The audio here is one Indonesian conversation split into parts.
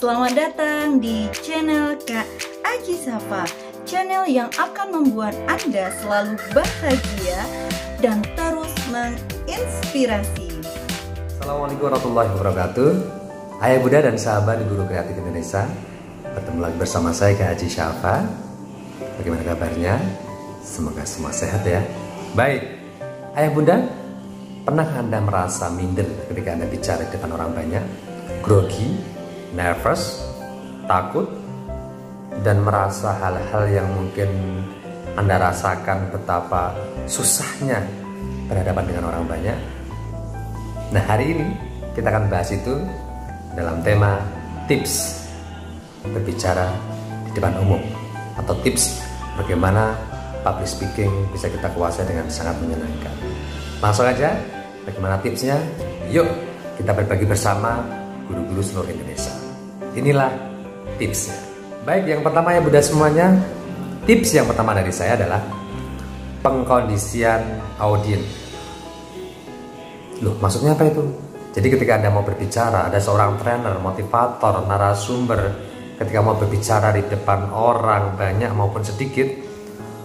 Selamat datang di channel Kak Aji Safa, channel yang akan membuat Anda selalu bahagia dan terus menginspirasi. Assalamualaikum warahmatullahi wabarakatuh. Ayah Bunda dan sahabat Guru Kreatif Indonesia, bertemu lagi bersama saya Kak Aji Safa. Bagaimana kabarnya? Semoga semua sehat ya. Baik, Ayah Bunda, pernah Anda merasa minder ketika Anda bicara di depan orang banyak? Grogi, nervous, takut, dan merasa hal-hal yang mungkin Anda rasakan betapa susahnya berhadapan dengan orang banyak? Nah, hari ini kita akan bahas itu dalam tema tips berbicara di depan umum, atau tips bagaimana public speaking bisa kita kuasai dengan sangat menyenangkan. Langsung aja, bagaimana tipsnya? Yuk kita berbagi bersama guru-guru seluruh Indonesia. Inilah tipsnya. Baik, yang pertama ya Bunda semuanya, tips yang pertama dari saya adalah pengkondisian audiens. Loh, maksudnya apa itu? Jadi ketika Anda mau berbicara, ada seorang trainer, motivator, narasumber, ketika mau berbicara di depan orang banyak maupun sedikit,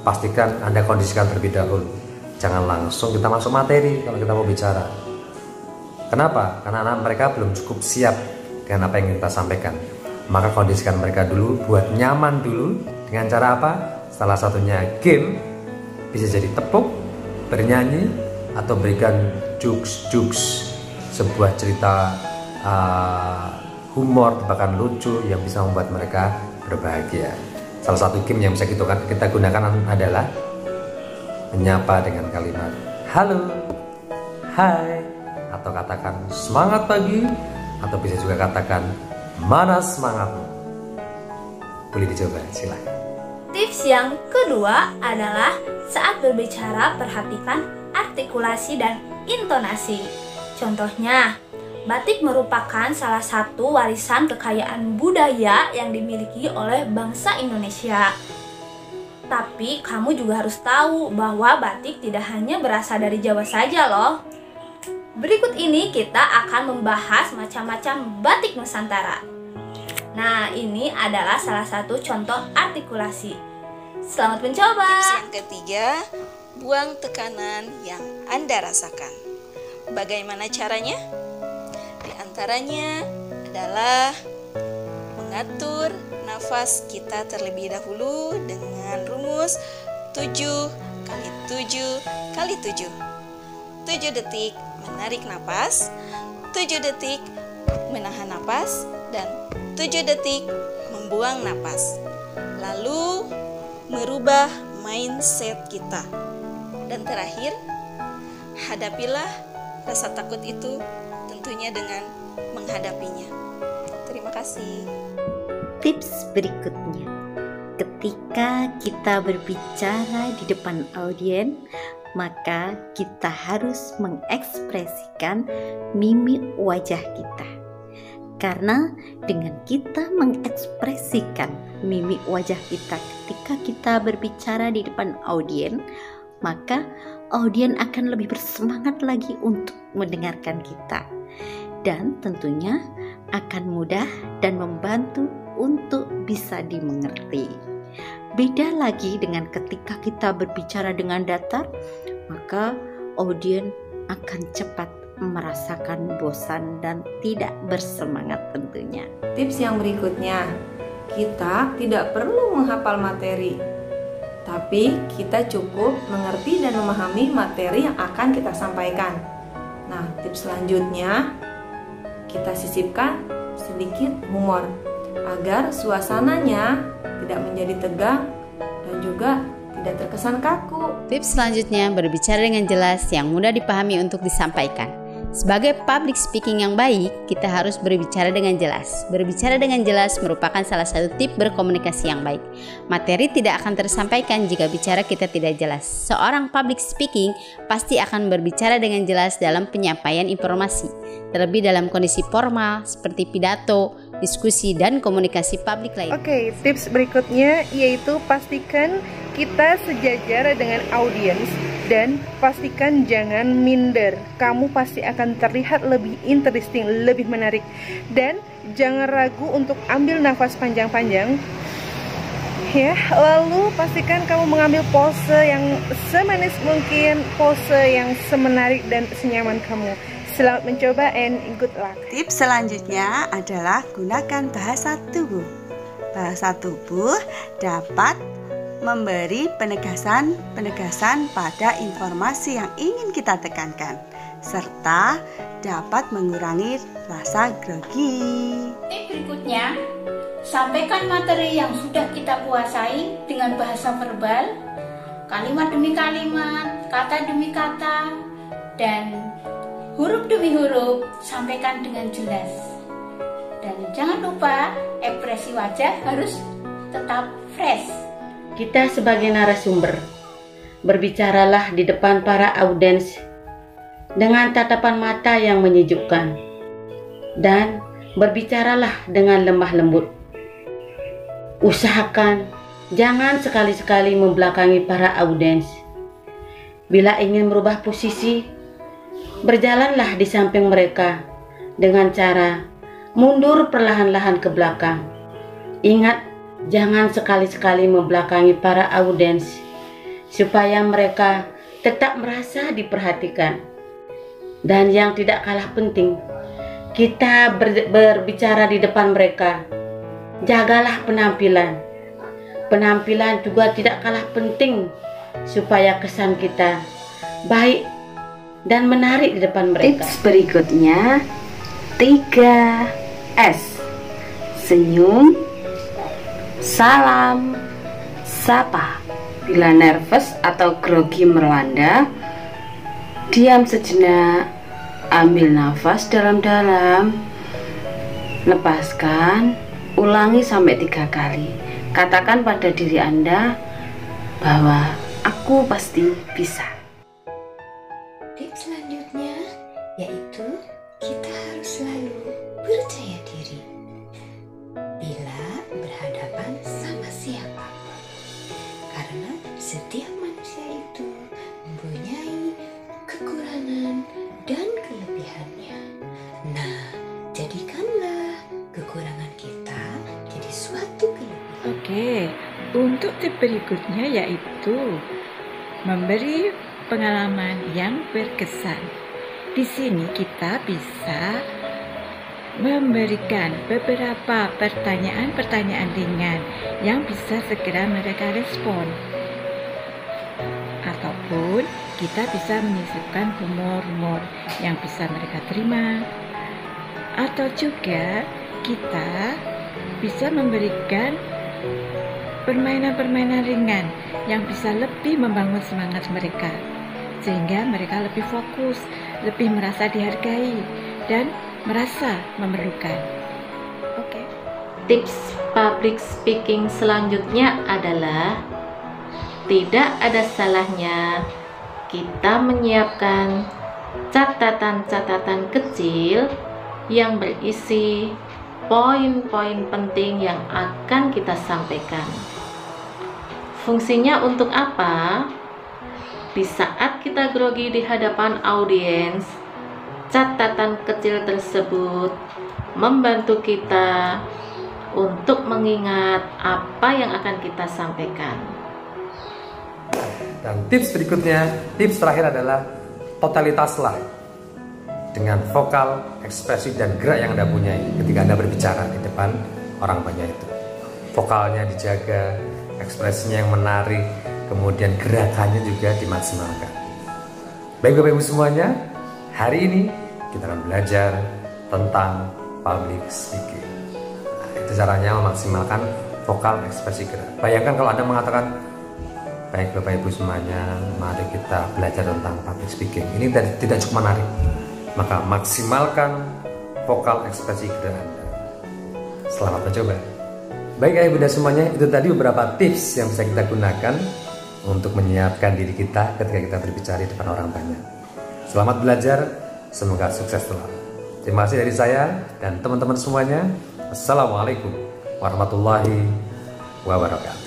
pastikan Anda kondisikan terlebih dahulu. Jangan langsung kita masuk materi kalau kita mau bicara. Kenapa? Karena mereka belum cukup siap dengan apa yang kita sampaikan. Maka kondisikan mereka dulu, buat nyaman dulu. Dengan cara apa? Salah satunya game, bisa jadi tepuk, bernyanyi, atau berikan jokes, sebuah cerita humor, bahkan lucu yang bisa membuat mereka berbahagia. Salah satu game yang bisa kita gunakan adalah menyapa dengan kalimat halo, hai, atau katakan semangat pagi, atau bisa juga katakan mana semangatmu. Boleh dicoba, silakan. Tips yang kedua adalah saat berbicara perhatikan artikulasi dan intonasi. Contohnya, batik merupakan salah satu warisan kekayaan budaya yang dimiliki oleh bangsa Indonesia. Tapi kamu juga harus tahu bahwa batik tidak hanya berasal dari Jawa saja loh. Berikut ini kita akan membahas macam-macam batik Nusantara. Nah, ini adalah salah satu contoh artikulasi. Selamat mencoba. Tips yang ketiga, buang tekanan yang Anda rasakan. Bagaimana caranya? Di antaranya adalah mengatur nafas kita terlebih dahulu dengan rumus 7 kali 7 kali 7. 7 detik menarik napas, 7 detik menahan napas, dan 7 detik membuang napas. Lalu merubah mindset kita. Dan terakhir, hadapilah rasa takut itu tentunya dengan menghadapinya. Terima kasih. Tips berikutnya, ketika kita berbicara di depan audiens, maka kita harus mengekspresikan mimik wajah kita. Karena dengan kita mengekspresikan mimik wajah kita ketika kita berbicara di depan audiens, maka audiens akan lebih bersemangat lagi untuk mendengarkan kita. Dan tentunya akan mudah dan membantu untuk bisa dimengerti. Beda lagi dengan ketika kita berbicara dengan datar, maka audiens akan cepat merasakan bosan dan tidak bersemangat tentunya. Tips yang berikutnya, kita tidak perlu menghafal materi, tapi kita cukup mengerti dan memahami materi yang akan kita sampaikan. Nah, tips selanjutnya, kita sisipkan sedikit humor agar suasananya tidak menjadi tegang dan juga tidak terkesan kaku. Tips selanjutnya, berbicara dengan jelas yang mudah dipahami untuk disampaikan. Sebagai public speaking yang baik, kita harus berbicara dengan jelas. Berbicara dengan jelas merupakan salah satu tip berkomunikasi yang baik. Materi tidak akan tersampaikan jika bicara kita tidak jelas. Seorang public speaking pasti akan berbicara dengan jelas dalam penyampaian informasi, terlebih dalam kondisi formal seperti pidato, diskusi, dan komunikasi publik lain. Oke, tips berikutnya yaitu pastikan kita sejajar dengan audiens Dan pastikan jangan minder. Kamu pasti akan terlihat lebih interesting, lebih menarik. Dan jangan ragu untuk ambil nafas panjang-panjang. Ya, lalu pastikan kamu mengambil pose yang semanis mungkin, pose yang semenarik dan senyaman kamu. Selamat mencoba and good luck. Tips selanjutnya adalah gunakan bahasa tubuh. Bahasa tubuh dapat memberi penegasan pada informasi yang ingin kita tekankan, serta dapat mengurangi rasa grogi. Tips berikutnya, sampaikan materi yang sudah kita kuasai dengan bahasa verbal, kalimat demi kalimat, kata demi kata, dan huruf demi huruf. Sampaikan dengan jelas. Dan jangan lupa ekspresi wajah harus tetap fresh. Kita sebagai narasumber, berbicaralah di depan para audiens dengan tatapan mata yang menyejukkan, dan berbicaralah dengan lemah lembut. Usahakan jangan sekali-sekali membelakangi para audiens. Bila ingin merubah posisi, berjalanlah di samping mereka dengan cara mundur perlahan-lahan ke belakang. Ingat, jangan sekali-sekali membelakangi para audiens supaya mereka tetap merasa diperhatikan. Dan yang tidak kalah penting, kita berbicara di depan mereka. Jagalah penampilan. Penampilan juga tidak kalah penting supaya kesan kita baik dan menarik di depan mereka. Tips berikutnya 3S. Senyum, salam, sapa. Bila nervous atau grogi melanda, diam sejenak, ambil nafas dalam-dalam, lepaskan, ulangi sampai 3 kali. Katakan pada diri Anda bahwa aku pasti bisa. Tips selanjutnya yaitu kita harus selalu percaya diri bila berhadapan sama siapapun, karena setiap manusia itu mempunyai kekurangan dan kelebihannya. Nah, jadikanlah kekurangan kita jadi suatu kelebihan. Oke, untuk tips berikutnya yaitu memberi pengalaman yang berkesan. Di sini kita bisa memberikan beberapa pertanyaan-pertanyaan ringan yang bisa segera mereka respon. Ataupun kita bisa menyisipkan humor-humor yang bisa mereka terima. Atau juga kita bisa memberikan permainan-permainan ringan yang bisa lebih membangun semangat mereka, sehingga mereka lebih fokus, lebih merasa dihargai, dan merasa memerlukan. Oke. Tips public speaking selanjutnya adalah tidak ada salahnya kita menyiapkan catatan-catatan kecil yang berisi poin-poin penting yang akan kita sampaikan. Fungsinya untuk apa? Di saat kita grogi di hadapan audiens, catatan kecil tersebut membantu kita untuk mengingat apa yang akan kita sampaikan. Dan tips berikutnya, tips terakhir adalah totalitaslah dengan vokal, ekspresi, dan gerak yang Anda punyai ketika Anda berbicara di depan orang banyak itu. Vokalnya dijaga, ekspresinya yang menarik, kemudian gerakannya juga dimaksimalkan. Baik Bapak Ibu semuanya, hari ini kita akan belajar tentang public speaking. Nah, itu caranya memaksimalkan vokal, ekspresi, gerak. Bayangkan kalau Anda mengatakan, baik Bapak Ibu semuanya, mari kita belajar tentang public speaking. Ini tidak cukup menarik, maka maksimalkan vokal, ekspresi, gerak Anda. Selamat mencoba. Baik ayah bunda semuanya, itu tadi beberapa tips yang bisa kita gunakan untuk menyiapkan diri kita ketika kita berbicara di depan orang banyak. Selamat belajar, semoga sukses selalu. Terima kasih dari saya dan teman-teman semuanya. Assalamualaikum warahmatullahi wabarakatuh.